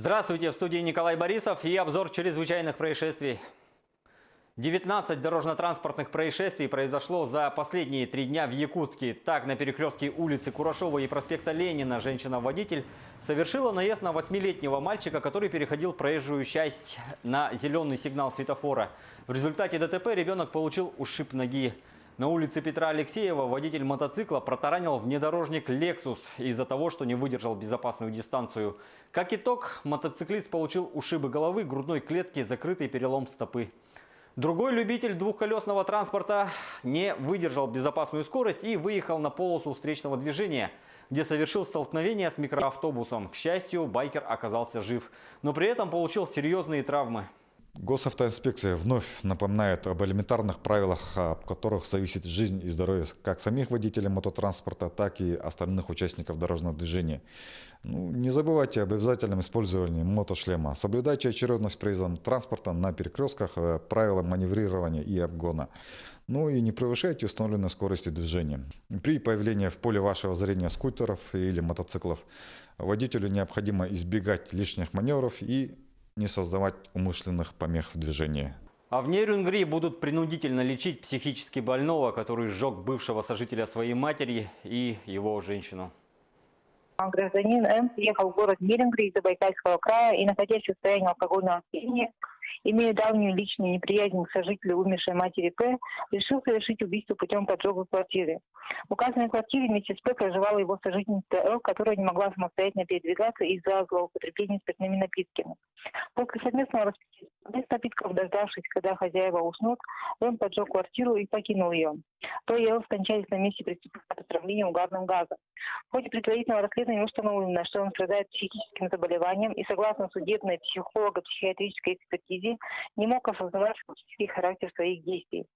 Здравствуйте, в студии Николай Борисов и обзор чрезвычайных происшествий. 19 дорожно-транспортных происшествий произошло за последние 3 дня в Якутске. Так, на перекрестке улицы Курашова и проспекта Ленина женщина-водитель совершила наезд на 8-летнего мальчика, который переходил проезжую часть на зеленый сигнал светофора. В результате ДТП ребенок получил ушиб ноги. На улице Петра Алексеева водитель мотоцикла протаранил внедорожник «Лексус» из-за того, что не выдержал безопасную дистанцию. Как итог, мотоциклист получил ушибы головы, грудной клетки, закрытый перелом стопы. Другой любитель двухколесного транспорта не выдержал безопасную скорость и выехал на полосу встречного движения, где совершил столкновение с микроавтобусом. К счастью, байкер оказался жив, но при этом получил серьезные травмы. Госавтоинспекция вновь напоминает об элементарных правилах, от которых зависит жизнь и здоровье как самих водителей мототранспорта, так и остальных участников дорожного движения. Не забывайте об обязательном использовании мотошлема. Соблюдайте очередность проезда транспорта на перекрестках, правила маневрирования и обгона. И не превышайте установленной скорости движения. При появлении в поле вашего зрения скутеров или мотоциклов водителю необходимо избегать лишних маневров и не создавать умышленных помех в движении. А в Нерюнгри будут принудительно лечить психически больного, который сжег бывшего сожителя своей матери и его женщину. Гражданин М. приехал в город Нерюнгри из Забайкальского края и, находясь в состоянии алкогольного опьянения, имея давнюю личную неприязнь к сожителю умершей матери П, решил совершить убийство путем поджога квартиры. В указанной квартире вместе с П проживала его сожительница Л, которая не могла самостоятельно передвигаться из-за злоупотребления спиртными напитками. После совместного распития напитков, дождавшись, когда хозяева уснут, М поджег квартиру и покинул ее. П и Л скончались на месте преступления от отравления угарным газом. В ходе предварительного расследования установлено, что он страдает психическим заболеванием и, согласно судебной психолого-психиатрической экспертизе, не мог осознавать фактический характер своих действий.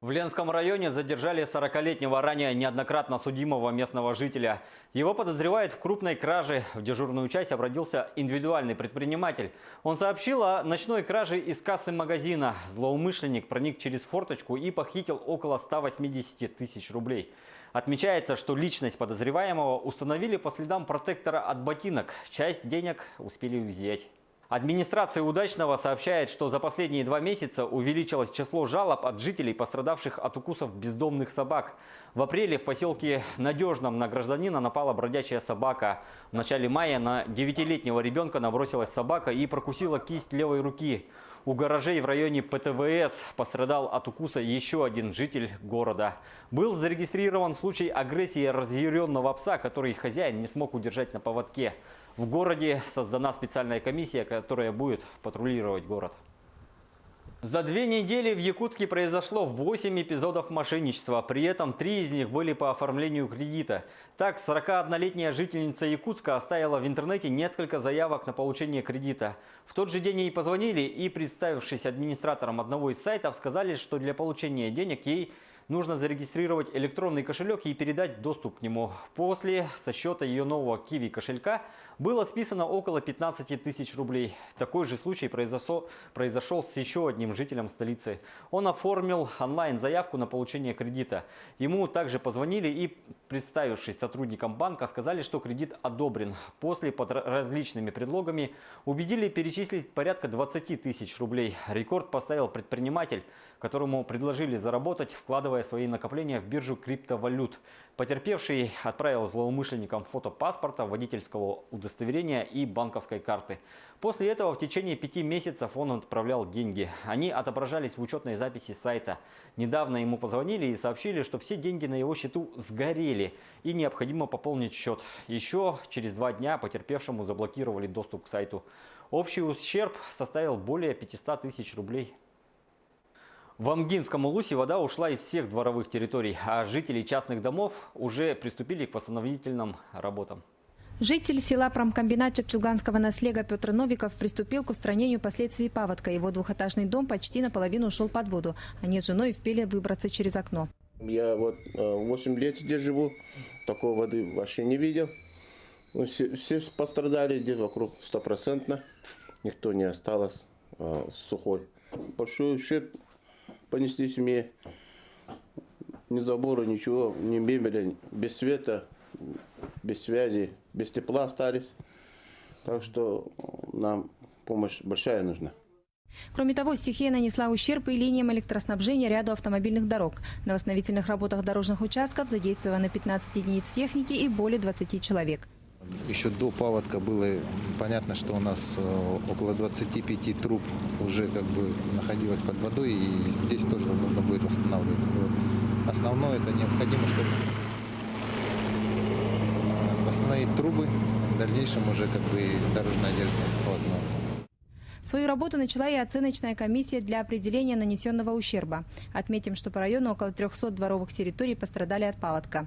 В Ленском районе задержали 40-летнего ранее неоднократно судимого местного жителя. Его подозревают в крупной краже. В дежурную часть обратился индивидуальный предприниматель. Он сообщил о ночной краже из кассы магазина. Злоумышленник проник через форточку и похитил около 180 тысяч рублей. Отмечается, что личность подозреваемого установили по следам протектора от ботинок. Часть денег успели взять. Администрация Удачного сообщает, что за последние 2 месяца увеличилось число жалоб от жителей, пострадавших от укусов бездомных собак. В апреле в поселке Надежном на гражданина напала бродячая собака. В начале мая на 9-летнего ребенка набросилась собака и прокусила кисть левой руки. У гаражей в районе ПТВС пострадал от укуса еще один житель города. Был зарегистрирован случай агрессии разъяренного пса, который хозяин не смог удержать на поводке. В городе создана специальная комиссия, которая будет патрулировать город. За 2 недели в Якутске произошло 8 эпизодов мошенничества. При этом 3 из них были по оформлению кредита. Так, 41-летняя жительница Якутска оставила в интернете несколько заявок на получение кредита. В тот же день ей позвонили и, представившись администратором одного из сайтов, сказали, что для получения денег ей нужно зарегистрировать электронный кошелек и передать доступ к нему. После со счета ее нового Киви кошелька было списано около 15 тысяч рублей. Такой же случай произошел с еще одним жителем столицы. Он оформил онлайн-заявку на получение кредита. Ему также позвонили и, представившись сотрудником банка, сказали, что кредит одобрен. После под различными предлогами убедили перечислить порядка 20 тысяч рублей. Рекорд поставил предприниматель, которому предложили заработать, вкладывая свои накопления в биржу криптовалют. Потерпевший отправил злоумышленникам фото паспорта, водительского удостоверения и банковской карты. После этого в течение 5 месяцев он отправлял деньги. Они отображались в учетной записи сайта. Недавно ему позвонили и сообщили, что все деньги на его счету сгорели и необходимо пополнить счет. Еще через 2 дня потерпевшему заблокировали доступ к сайту. Общий ущерб составил более 500 тысяч рублей. В Амгинском Улусе вода ушла из всех дворовых территорий, а жители частных домов уже приступили к восстановительным работам. Житель села Промкомбинат Чепчелганского наслега Петр Новиков приступил к устранению последствий паводка. Его двухэтажный дом почти наполовину ушел под воду. Они с женой успели выбраться через окно. Я 8 лет здесь живу, такой воды вообще не видел. Все пострадали, здесь вокруг 100%. Никто не осталось сухой. Большой ущерб понесли семье. Ни забора, ничего, ни мебели, без света, без связи, без тепла остались. Так что нам помощь большая нужна. Кроме того, стихия нанесла ущерб и линиям электроснабжения ряду автомобильных дорог. На восстановительных работах дорожных участков задействовано 15 единиц техники и более 20 человек. Еще до паводка было понятно, что у нас около 25 труб уже находилось под водой, и здесь тоже нужно будет восстанавливать. Вот. Основное это необходимо, чтобы восстановить трубы, в дальнейшем уже дорожная одежда полотно. Свою работу начала и оценочная комиссия для определения нанесенного ущерба. Отметим, что по району около 300 дворовых территорий пострадали от паводка.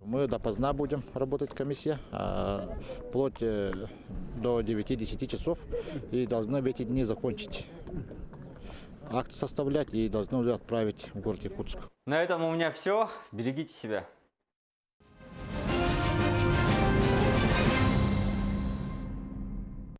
Мы допоздна будем работать комиссия, вплоть до 9-10 часов, и должны в эти дни закончить акт составлять и должны уже отправить в город Якутск. На этом у меня все. Берегите себя.